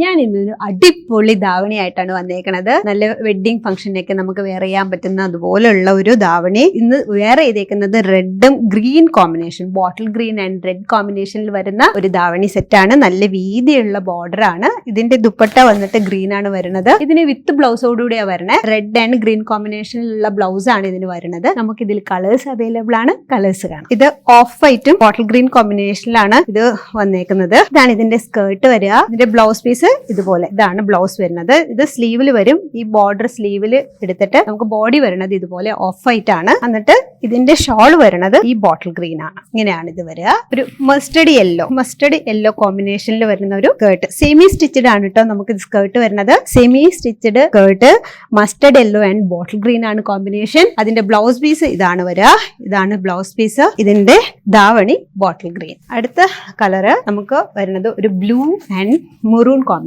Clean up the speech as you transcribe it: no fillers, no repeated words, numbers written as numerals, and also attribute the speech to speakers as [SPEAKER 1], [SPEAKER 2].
[SPEAKER 1] ഞാൻ ഇന്നൊരു അടിപൊളി ധാവണിയായിട്ടാണ് വന്നേക്കണത്. നല്ല വെഡിങ് ഫംഗ്ഷനൊക്കെ നമുക്ക് വെയർ ചെയ്യാൻ പറ്റുന്ന അതുപോലുള്ള ഒരു ധാവണി. ഇന്ന് വെയർ ചെയ്തേക്കുന്നത് റെഡും green combination, bottle green and red കോമ്പിനേഷനിൽ വരുന്ന ഒരു ധാവണി സെറ്റാണ്. നല്ല വീതിയുള്ള ബോർഡർ ആണ്. ഇതിന്റെ ദുപ്പട്ട വന്നിട്ട് ഗ്രീൻ ആണ് വരുന്നത്. ഇതിന് വിത്ത് ബ്ലൗസോടുകൂടിയാണ് വരുന്നത്. റെഡ് ആൻഡ് ഗ്രീൻ കോമ്പിനേഷനിലുള്ള ബ്ലൗസ് ആണ് ഇതിന് വരുന്നത്. നമുക്ക് ഇതിൽ കളേഴ്സ് അവൈലബിൾ ആണ്. കളേഴ്സ് കാണാം. ഇത് ഓഫ് വൈറ്റും ബോട്ടിൽ ഗ്രീൻ കോമ്പിനേഷനിലാണ് ഇത് വന്നേക്കുന്നത്. ഇതാണ് ഇതിന്റെ സ്കേർട്ട് വരിക. ഇതിന്റെ ബ്ലൗസ് പീസ് ഇതുപോലെ, ഇതാണ് ബ്ലൗസ് വരുന്നത്. ഇത് സ്ലീവിൽ വരും. ഈ ബോർഡർ സ്ലീവിൽ എടുത്തിട്ട് നമുക്ക് ബോഡി വരുന്നത് ഇതുപോലെ ഓഫ് വൈറ്റ് ആണ്. എന്നിട്ട് ഇതിന്റെ ഷോൾ വരുന്നത് ഈ ബോട്ടിൽ ഗ്രീൻ ആണ്. ഇങ്ങനെയാണ് ഇത് വരിക. ഒരു മസ്റ്റർഡ് യെല്ലോ കോമ്പിനേഷനിൽ വരുന്ന ഒരു സ്കേർട്ട്. സെമി സ്റ്റിച്ചഡ് ആണ് കേട്ടോ നമുക്ക് ഇത് സ്കേർട്ട് വരുന്നത്. Semi stitched skirt, mustard yellow and bottle green ആണ് കോമ്പിനേഷൻ. അതിന്റെ ബ്ലൗസ് പീസ് ഇതാണ് വരിക. ഇതാണ് ബ്ലൗസ് പീസ്. ഇതിന്റെ ധാവണി ബോട്ടിൽ ഗ്രീൻ. അടുത്ത കളറ് നമുക്ക് വരുന്നത് ഒരു ബ്ലൂ ആൻഡ് മെറൂൺ കോമ്പിനേഷൻ.